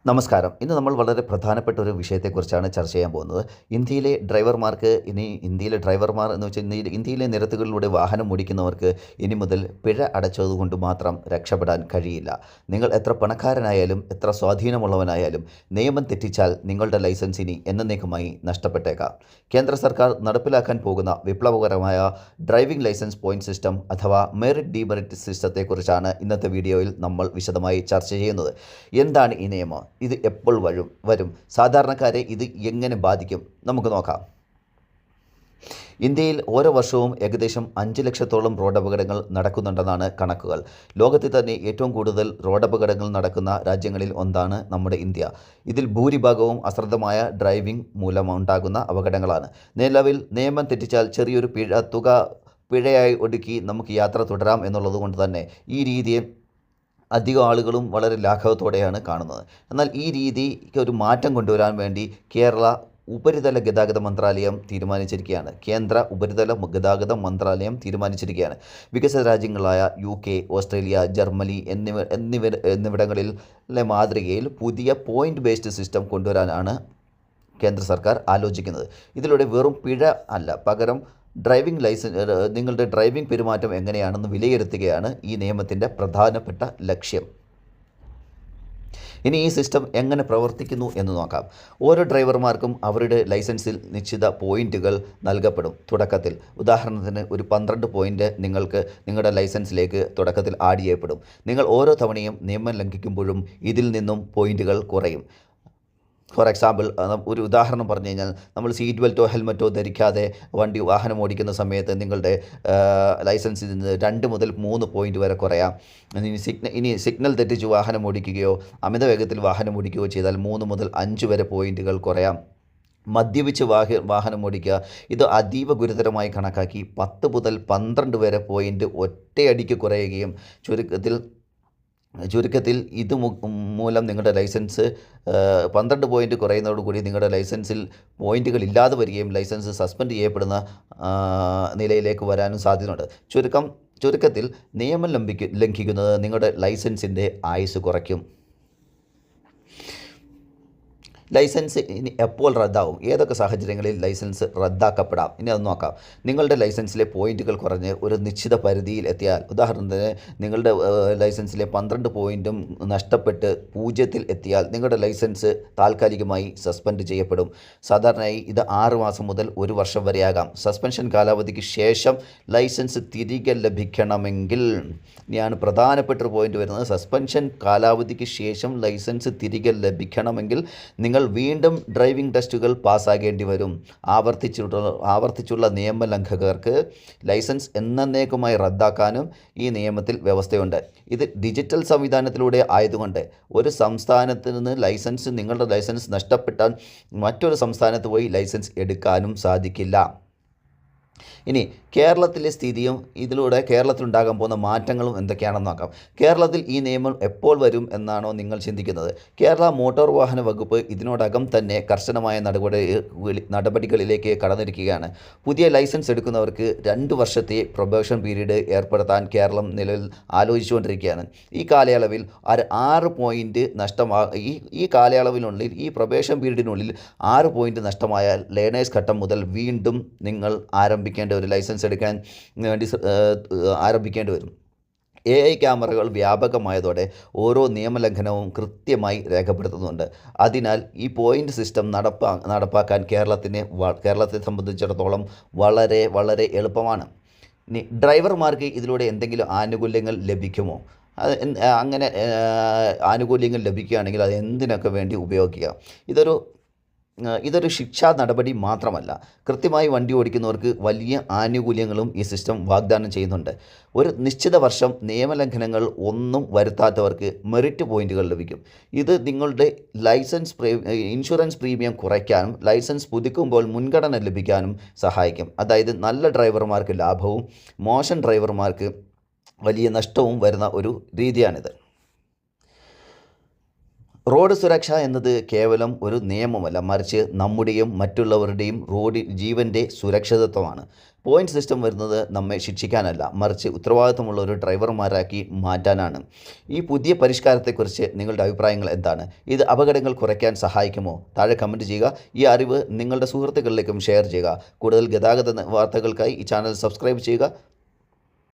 നമസ്കാരം. ഇന്ന് നമ്മൾ വളരെ പ്രധാനപ്പെട്ട ഒരു വിഷയത്തെക്കുറിച്ചാണ് ചർച്ച ചെയ്യാൻ പോകുന്നത്. ഇന്ത്യയിലെ ഡ്രൈവർമാർക്ക് ഇന്ത്യയിലെ ഡ്രൈവർമാർ എന്ന് വെച്ചാൽ ഇന്ത്യയിലെ നിരത്തുകളിലൂടെ വാഹനം ഓടിക്കുന്നവർക്ക് ഇനി മുതൽ പിഴ അടച്ചതുകൊണ്ട് മാത്രം രക്ഷപ്പെടാൻ കഴിയില്ല. നിങ്ങൾ എത്ര പണക്കാരനായാലും എത്ര സ്വാധീനമുള്ളവനായാലും നിയമം തെറ്റിച്ചാൽ നിങ്ങളുടെ ലൈസൻസ് ഇനി എന്നേക്കുമായി നഷ്ടപ്പെട്ടേക്കാം. കേന്ദ്ര സർക്കാർ നടപ്പിലാക്കാൻ പോകുന്ന വിപ്ലവകരമായ ഡ്രൈവിംഗ് ലൈസൻസ് പോയിന്റ് സിസ്റ്റം അഥവാ മെറിറ്റ് ഡീമെറിറ്റ് സിസ്റ്റത്തെക്കുറിച്ചാണ് ഇന്നത്തെ വീഡിയോയിൽ നമ്മൾ വിശദമായി ചർച്ച ചെയ്യുന്നത്. എന്താണ് ഈ നിയമം? ഇത് എപ്പോൾ വരും? സാധാരണക്കാരെ ഇത് എങ്ങനെ ബാധിക്കും? നമുക്ക് നോക്കാം. ഇന്ത്യയിൽ ഓരോ വർഷവും ഏകദേശം 5 ലക്ഷത്തോളം റോഡപകടങ്ങൾ നടക്കുന്നുണ്ടെന്നാണ് കണക്കുകൾ. ലോകത്തിൽ തന്നെ ഏറ്റവും കൂടുതൽ റോഡപകടങ്ങൾ നടക്കുന്ന രാജ്യങ്ങളിൽ ഒന്നാണ് നമ്മുടെ ഇന്ത്യ. ഇതിൽ ഭൂരിഭാഗവും അശ്രദ്ധമായ ഡ്രൈവിംഗ് മൂലമുണ്ടാകുന്ന അപകടങ്ങളാണ്. നിലവിൽ നിയമം തെറ്റിച്ചാൽ ചെറിയൊരു പിഴയായി ഒടുക്കി നമുക്ക് യാത്ര തുടരാം എന്നുള്ളത് കൊണ്ട് തന്നെ ഈ രീതിയെ അധികം ആളുകളും വളരെ ലാഘവത്തോടെയാണ് കാണുന്നത്. എന്നാൽ ഈ രീതിക്ക് ഒരു മാറ്റം കൊണ്ടുവരാൻ വേണ്ടി കേരള ഉപരിതല ഗതാഗത മന്ത്രാലയം തീരുമാനിച്ചിരിക്കുകയാണ്. കേന്ദ്ര ഉപരിതല ഗതാഗത മന്ത്രാലയം തീരുമാനിച്ചിരിക്കുകയാണ്. വികസിത രാജ്യങ്ങളായ UK, ഓസ്ട്രേലിയ, ജർമ്മനി എന്നിവിടങ്ങളിലെ മാതൃകയിൽ പുതിയ പോയിൻ്റ് ബേസ്ഡ് സിസ്റ്റം കൊണ്ടുവരാനാണ് കേന്ദ്ര സർക്കാർ ആലോചിക്കുന്നത്. ഇതിലൂടെ വെറും പിഴ അല്ല, പകരം നിങ്ങളുടെ ഡ്രൈവിംഗ് പെരുമാറ്റം എങ്ങനെയാണെന്ന് വിലയിരുത്തുകയാണ് ഈ നിയമത്തിൻ്റെ പ്രധാനപ്പെട്ട ലക്ഷ്യം. ഇനി ഈ സിസ്റ്റം എങ്ങനെ പ്രവർത്തിക്കുന്നു എന്ന് നോക്കാം. ഓരോ ഡ്രൈവർമാർക്കും അവരുടെ ലൈസൻസിൽ നിശ്ചിത പോയിന്റുകൾ നൽകപ്പെടും. തുടക്കത്തിൽ ഉദാഹരണത്തിന് ഒരു 12 പോയിന്റ് നിങ്ങളുടെ ലൈസൻസിലേക്ക് തുടക്കത്തിൽ ആഡ് ചെയ്യപ്പെടും. നിങ്ങൾ ഓരോ തവണയും നിയമം ലംഘിക്കുമ്പോഴും ഇതിൽ നിന്നും പോയിന്റുകൾ കുറയും. ഫോർ എക്സാമ്പിൾ, ഒരു ഉദാഹരണം പറഞ്ഞു കഴിഞ്ഞാൽ, നമ്മൾ സീറ്റ് ബെൽറ്റോ ഹെൽമറ്റോ ധരിക്കാതെ വാഹനം ഓടിക്കുന്ന സമയത്ത് നിങ്ങളുടെ ലൈസൻസിൽ നിന്ന് 2 മുതൽ 3 പോയിൻ്റ് വരെ കുറയാം. ഇനി സിഗ്നൽ തെറ്റിച്ച് വാഹനം ഓടിക്കുകയോ അമിത വേഗത്തിൽ വാഹനം ഓടിക്കുകയോ ചെയ്താൽ 3 മുതൽ 5 വരെ പോയിൻറ്റുകൾ കുറയാം. മദ്യപിച്ച് വാഹനം ഓടിക്കുക, ഇത് അതീവ ഗുരുതരമായി കണക്കാക്കി 10 മുതൽ 12 വരെ പോയിൻ്റ് ഒറ്റയടിക്ക് കുറയുകയും ചുരുക്കത്തിൽ ഇത് മൂലം നിങ്ങളുടെ ലൈസൻസ് 12 പോയിൻ്റ് കുറയുന്നതോടുകൂടി നിങ്ങളുടെ ലൈസൻസിൽ പോയിൻ്റുകൾ ഇല്ലാതെ വരികയും ലൈസൻസ് സസ്പെൻഡ് ചെയ്യപ്പെടുന്ന നിലയിലേക്ക് വരാനും സാധ്യതയുണ്ട്. ചുരുക്കത്തിൽ നിയമം ലംഘിക്കുന്നത് നിങ്ങളുടെ ലൈസൻസിൻ്റെ ആയുസ് കുറയ്ക്കും. ലൈസൻസ് ഇനി എപ്പോൾ റദ്ദാവും? ഏതൊക്കെ സാഹചര്യങ്ങളിൽ ലൈസൻസ് റദ്ദാക്കപ്പെടാം? ഇനി അത് നോക്കാം. നിങ്ങളുടെ ലൈസൻസിലെ പോയിന്റുകൾ കുറഞ്ഞ് ഒരു നിശ്ചിത പരിധിയിൽ എത്തിയാൽ, ഉദാഹരണത്തിന് നിങ്ങളുടെ ലൈസൻസിലെ 12 പോയിൻറ്റും നഷ്ടപ്പെട്ട് 0-ൽ എത്തിയാൽ നിങ്ങളുടെ ലൈസൻസ് താൽക്കാലികമായി സസ്പെൻഡ് ചെയ്യപ്പെടും. സാധാരണയായി ഇത് 6 മാസം മുതൽ 1 വർഷം വരെയാകാം. സസ്പെൻഷൻ കാലാവധിക്ക് ശേഷം ലൈസൻസ് തിരികെ ലഭിക്കണമെങ്കിൽ, ഇനിയാണ് പ്രധാനപ്പെട്ട ഒരു പോയിന്റ് വരുന്നത്, സസ്പെൻഷൻ കാലാവധിക്ക് ശേഷം ലൈസൻസ് തിരികെ ലഭിക്കണമെങ്കിൽ നിങ്ങൾ വീണ്ടും ഡ്രൈവിംഗ് ടെസ്റ്റുകൾ പാസ്സാകേണ്ടി വരും. ആവർത്തിച്ചുള്ള നിയമലംഘകർക്ക് ലൈസൻസ് എന്നേക്കുമായി റദ്ദാക്കാനും ഈ നിയമത്തിൽ വ്യവസ്ഥയുണ്ട്. ഇത് ഡിജിറ്റൽ സംവിധാനത്തിലൂടെ ആയതുകൊണ്ട് ഒരു സംസ്ഥാനത്ത് നിന്ന് നിങ്ങളുടെ ലൈസൻസ് നഷ്ടപ്പെട്ടാൽ മറ്റൊരു സംസ്ഥാനത്ത് പോയി ലൈസൻസ് എടുക്കാനും സാധിക്കില്ല. ഇനി കേരളത്തിലെ സ്ഥിതിയും കേരളത്തിലുണ്ടാകാൻ പോകുന്ന മാറ്റങ്ങളും എന്തൊക്കെയാണെന്ന് നോക്കാം. കേരളത്തിൽ ഈ നിയമം എപ്പോൾ വരും എന്നാണോ നിങ്ങൾ ചിന്തിക്കുന്നത്? കേരള മോട്ടോർ വാഹന വകുപ്പ് ഇതിനോടകം തന്നെ കർശനമായ നടപടികളിലേക്ക് കടന്നിരിക്കുകയാണ്. പുതിയ ലൈസൻസ് എടുക്കുന്നവർക്ക് 2 വർഷത്തെ പ്രൊബേഷൻ പീരീഡ് ഏർപ്പെടുത്താൻ കേരളം നിലവിൽ ആലോചിച്ചുകൊണ്ടിരിക്കുകയാണ്. ഈ കാലയളവിൽ 6 പോയിൻറ്റ് ഈ കാലയളവിനുള്ളിൽ, ഈ പ്രൊബേഷൻ പീരീഡിനുള്ളിൽ 6 പോയിൻറ്റ് നഷ്ടമായാൽ ലേണേഴ്സ് ഘട്ടം മുതൽ വീണ്ടും നിങ്ങൾ ഒരു ലൈസൻസ് എടുക്കാൻ വേണ്ടി ആരംഭിക്കേണ്ടി വരും. AI ക്യാമറകൾ വ്യാപകമായതോടെ ഓരോ നിയമലംഘനവും കൃത്യമായി രേഖപ്പെടുത്തുന്നുണ്ട്. അതിനാൽ ഈ പോയിൻ്റ് സിസ്റ്റം നടപ്പാക്കാൻ കേരളത്തെ സംബന്ധിച്ചിടത്തോളം വളരെ വളരെ എളുപ്പമാണ്. ഇനി ഡ്രൈവർമാർക്ക് ഇതിലൂടെ എന്തെങ്കിലും ആനുകൂല്യങ്ങൾ ലഭിക്കുമോ? അങ്ങനെ ആനുകൂല്യങ്ങൾ ലഭിക്കുകയാണെങ്കിൽ അത് എന്തിനൊക്കെ വേണ്ടി ഉപയോഗിക്കുക? ഇതൊരു ശിക്ഷാ നടപടി മാത്രമല്ല, കൃത്യമായി വണ്ടി ഓടിക്കുന്നവർക്ക് വലിയ ആനുകൂല്യങ്ങളും ഈ സിസ്റ്റം വാഗ്ദാനം ചെയ്യുന്നുണ്ട്. ഒരു നിശ്ചിത വർഷം നിയമലംഘനങ്ങൾ ഒന്നും വരുത്താത്തവർക്ക് മെറിറ്റ് പോയിന്റുകൾ ലഭിക്കും. ഇത് നിങ്ങളുടെ ഇൻഷുറൻസ് പ്രീമിയം കുറയ്ക്കാനും ലൈസൻസ് പുതുക്കുമ്പോൾ മുൻഗണന ലഭിക്കാനും സഹായിക്കും. അതായത് നല്ല ഡ്രൈവർമാർക്ക് ലാഭവും മോശം ഡ്രൈവർമാർക്ക് വലിയ നഷ്ടവും വരുന്ന ഒരു രീതിയാണിത്. റോഡ് സുരക്ഷ എന്നത് കേവലം ഒരു നിയമമല്ല, മറിച്ച് നമ്മുടെയും മറ്റുള്ളവരുടെയും ജീവൻ്റെ സുരക്ഷിതത്വമാണ്. പോയിൻ്റ് സിസ്റ്റം വരുന്നത് നമ്മെ ശിക്ഷിക്കാനല്ല, മറിച്ച് ഉത്തരവാദിത്തമുള്ള ഒരു ഡ്രൈവർമാരാക്കി മാറ്റാനാണ്. ഈ പുതിയ പരിഷ്കാരത്തെക്കുറിച്ച് നിങ്ങളുടെ അഭിപ്രായങ്ങൾ എന്താണ്? ഇത് അപകടങ്ങൾ കുറയ്ക്കാൻ സഹായിക്കുമോ? താഴെ കമൻറ്റ് ചെയ്യുക. ഈ അറിവ് നിങ്ങളുടെ സുഹൃത്തുക്കളിലേക്കും ഷെയർ ചെയ്യുക. കൂടുതൽ ഗതാഗത വാർത്തകൾക്കായി ഈ ചാനൽ സബ്സ്ക്രൈബ് ചെയ്യുക.